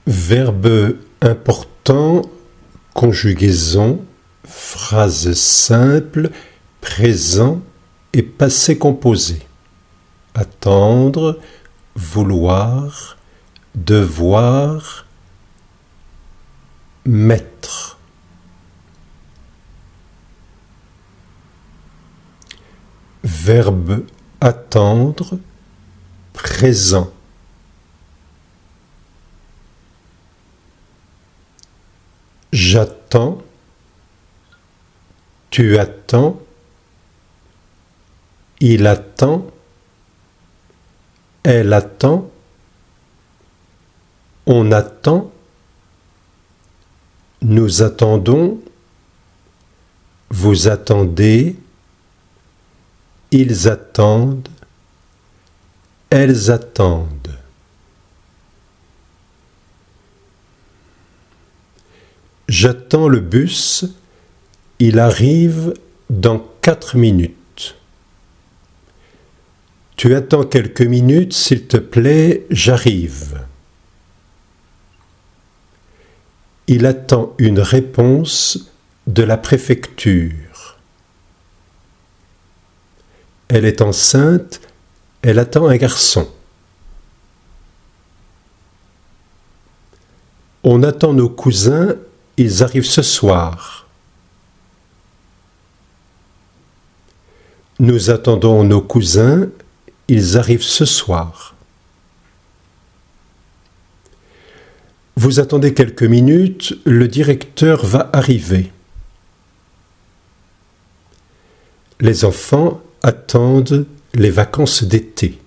Verbe important, conjugaison, phrase simple, présent et passé composé. Attendre, vouloir, devoir, mettre. Verbe attendre, présent. J'attends, tu attends, il attend, elle attend, on attend, nous attendons, vous attendez, ils attendent, elles attendent. J'attends le bus, il arrive dans 4 minutes. Tu attends quelques minutes, s'il te plaît, j'arrive. Il attend une réponse de la préfecture. Elle est enceinte, elle attend un garçon. On attend nos cousins, ils arrivent ce soir. Nous attendons nos cousins, ils arrivent ce soir. Vous attendez quelques minutes, le directeur va arriver. Les enfants attendent les vacances d'été.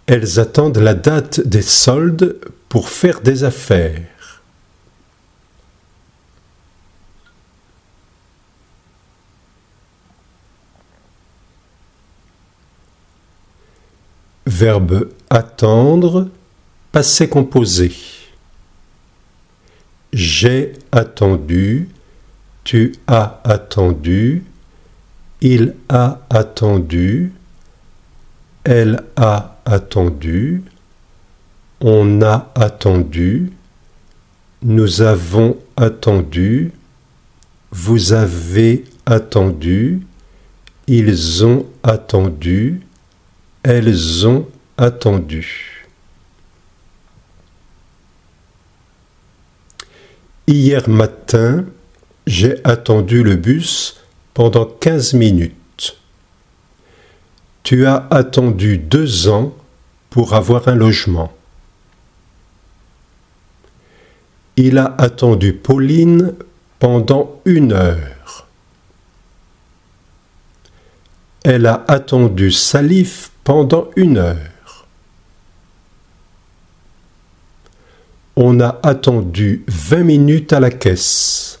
Elles attendent la date des soldes pour faire des affaires. Verbe attendre, passé composé. J'ai attendu, tu as attendu, il a attendu, elle a attendu, on a attendu, nous avons attendu, vous avez attendu, ils ont attendu, elles ont attendu. Hier matin, j'ai attendu le bus pendant 15 minutes. Tu as attendu 2 ans pour avoir un logement. Il a attendu Pauline pendant 1 heure. Elle a attendu Salif pendant 1 heure. On a attendu 20 minutes à la caisse.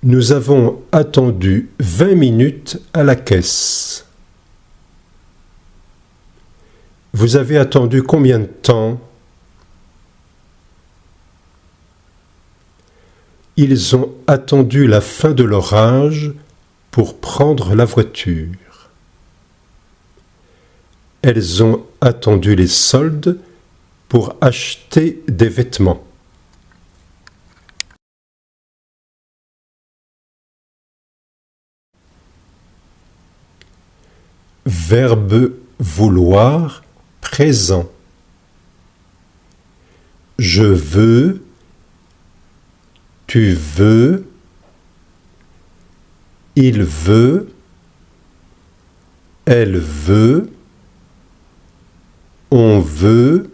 Nous avons attendu 20 minutes à la caisse. Vous avez attendu combien de temps? Ils ont attendu la fin de l'orage pour prendre la voiture. Elles ont attendu les soldes pour acheter des vêtements. Verbe vouloir, présent. Je veux, tu veux, il veut, elle veut, on veut,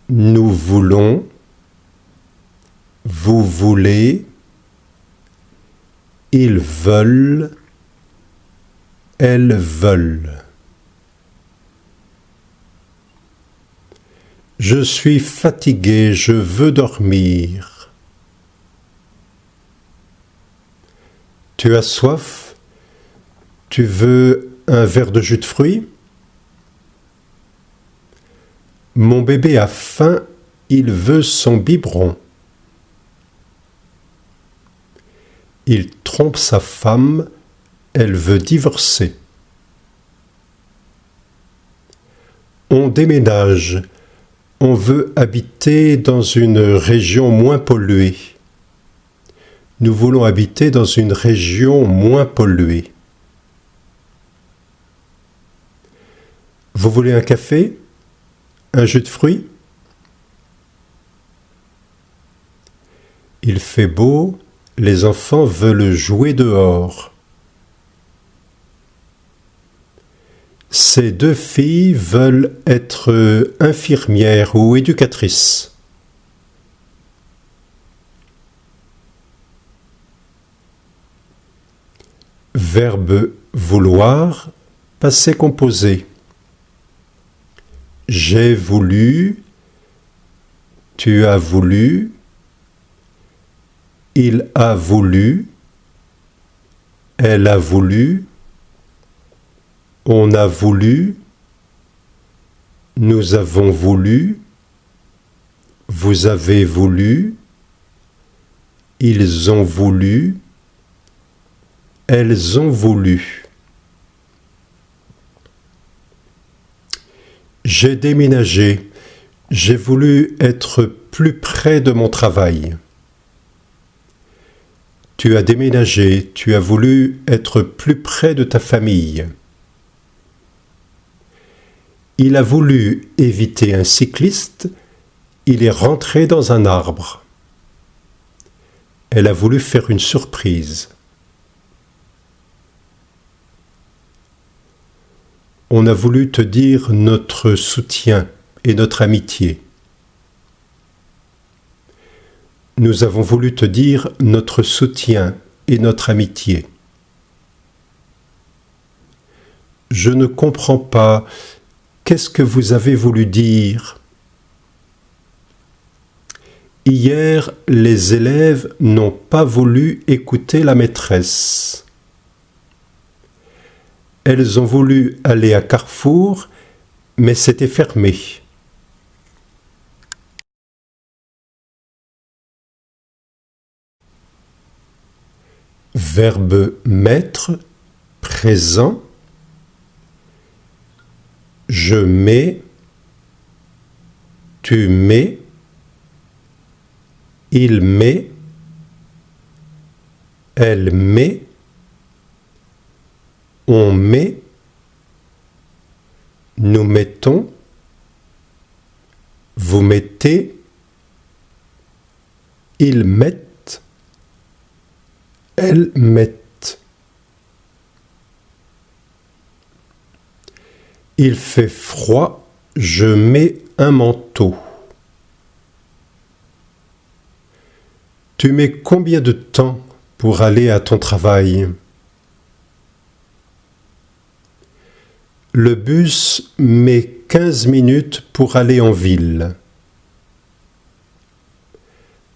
nous voulons, vous voulez, ils veulent, elles veulent. Je suis fatigué, je veux dormir. Tu as soif? Tu veux un verre de jus de fruits? Mon bébé a faim, il veut son biberon. Il trompe sa femme, elle veut divorcer. On déménage. On veut habiter dans une région moins polluée. Nous voulons habiter dans une région moins polluée. Vous voulez un café? Un jus de fruits? Il fait beau, les enfants veulent jouer dehors. Ces deux filles veulent être infirmières ou éducatrices. Verbe vouloir, passé composé. J'ai voulu, tu as voulu, il a voulu, elle a voulu, on a voulu, nous avons voulu, vous avez voulu, ils ont voulu, elles ont voulu. J'ai déménagé, j'ai voulu être plus près de mon travail. Tu as déménagé, tu as voulu être plus près de ta famille. Il a voulu éviter un cycliste, il est rentré dans un arbre. Elle a voulu faire une surprise. On a voulu te dire notre soutien et notre amitié. Nous avons voulu te dire notre soutien et notre amitié. Je ne comprends pas. Qu'est-ce que vous avez voulu dire? Hier, les élèves n'ont pas voulu écouter la maîtresse. Elles ont voulu aller à Carrefour, mais c'était fermé. Verbe mettre, présent. Je mets, tu mets, il met, elle met, on met, nous mettons, vous mettez, ils mettent, elles mettent. Il fait froid, je mets un manteau. Tu mets combien de temps pour aller à ton travail? Le bus met 15 minutes pour aller en ville.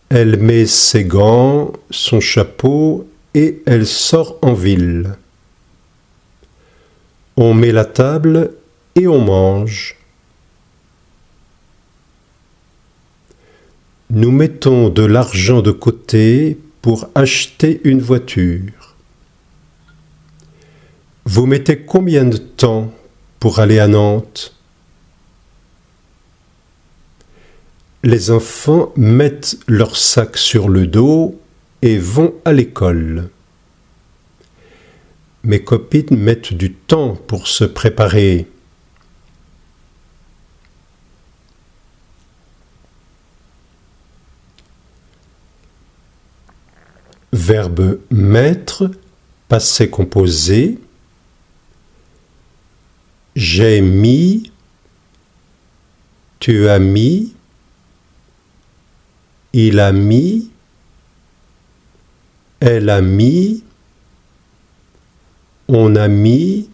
Elle met ses gants, son chapeau et elle sort en ville. On met la table et on mange. Nous mettons de l'argent de côté pour acheter une voiture. Vous mettez combien de temps pour aller à Nantes? Les enfants mettent leur sac sur le dos et vont à l'école. Mes copines mettent du temps pour se préparer. Verbe mettre, passé composé. J'ai mis, tu as mis, il a mis, elle a mis, on a mis,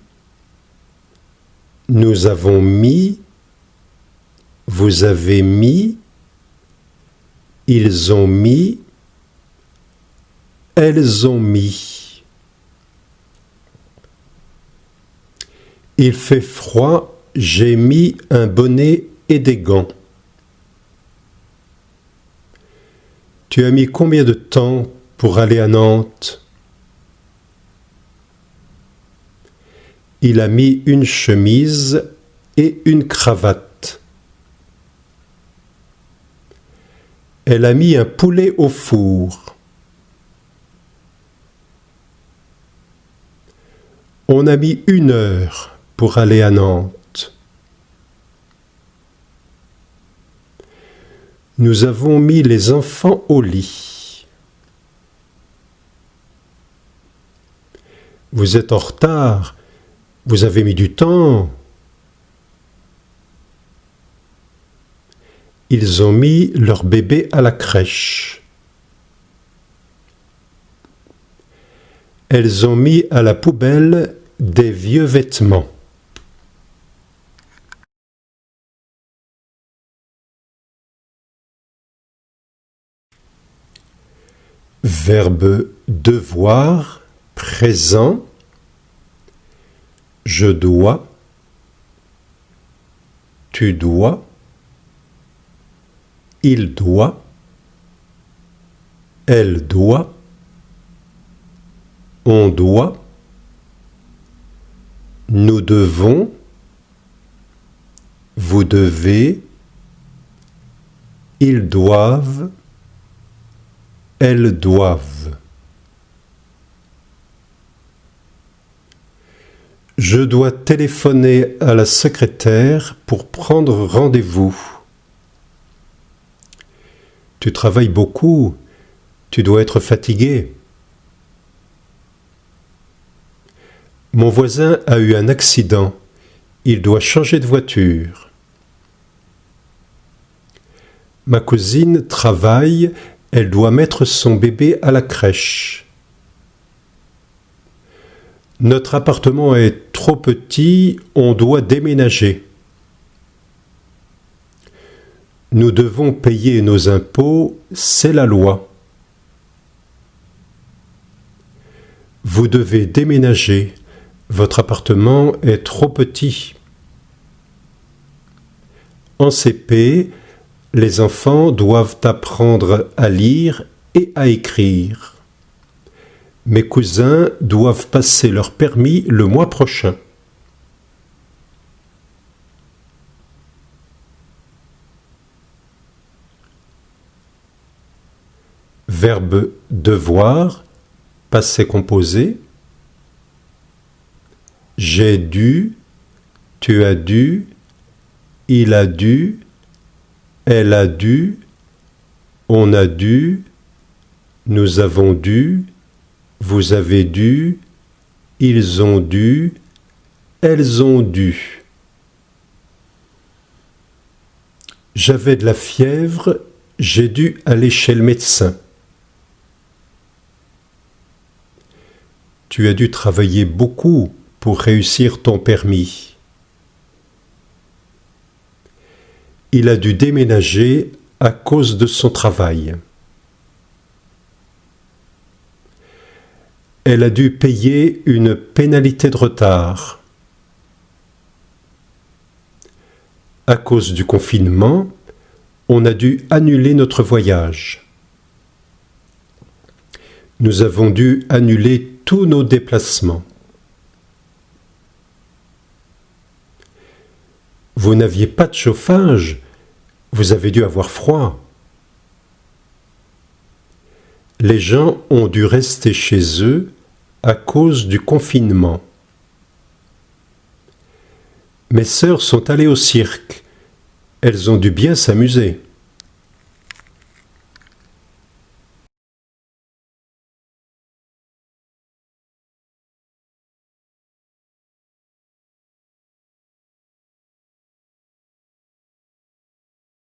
nous avons mis, vous avez mis, ils ont mis, elles ont mis. Il fait froid, j'ai mis un bonnet et des gants. Tu as mis combien de temps pour aller à Nantes? Il a mis une chemise et une cravate. Elle a mis un poulet au four. On a mis 1 heure pour aller à Nantes. Nous avons mis les enfants au lit. Vous êtes en retard. Vous avez mis du temps. Ils ont mis leur bébé à la crèche. Elles ont mis à la poubelle des vieux vêtements. Verbe devoir, présent. Je dois. Tu dois. Il doit. Elle doit. On doit. Nous devons. Vous devez. Ils doivent. Elles doivent. Je dois téléphoner à la secrétaire pour prendre rendez-vous. Tu travailles beaucoup, tu dois être fatigué. Mon voisin a eu un accident, il doit changer de voiture. Ma cousine travaille, elle doit mettre son bébé à la crèche. Notre appartement est trop petit, on doit déménager. Nous devons payer nos impôts, c'est la loi. Vous devez déménager, votre appartement est trop petit. En CP, les enfants doivent apprendre à lire et à écrire. Mes cousins doivent passer leur permis le mois prochain. Verbe devoir, passé composé. J'ai dû, tu as dû, il a dû, elle a dû, on a dû, nous avons dû, vous avez dû, ils ont dû, elles ont dû. J'avais de la fièvre, j'ai dû aller chez le médecin. Tu as dû travailler beaucoup pour réussir ton permis. Il a dû déménager à cause de son travail. Elle a dû payer une pénalité de retard. À cause du confinement, on a dû annuler notre voyage. Nous avons dû annuler tous nos déplacements. Vous n'aviez pas de chauffage, vous avez dû avoir froid. Les gens ont dû rester chez eux à cause du confinement. Mes sœurs sont allées au cirque. Elles ont dû bien s'amuser.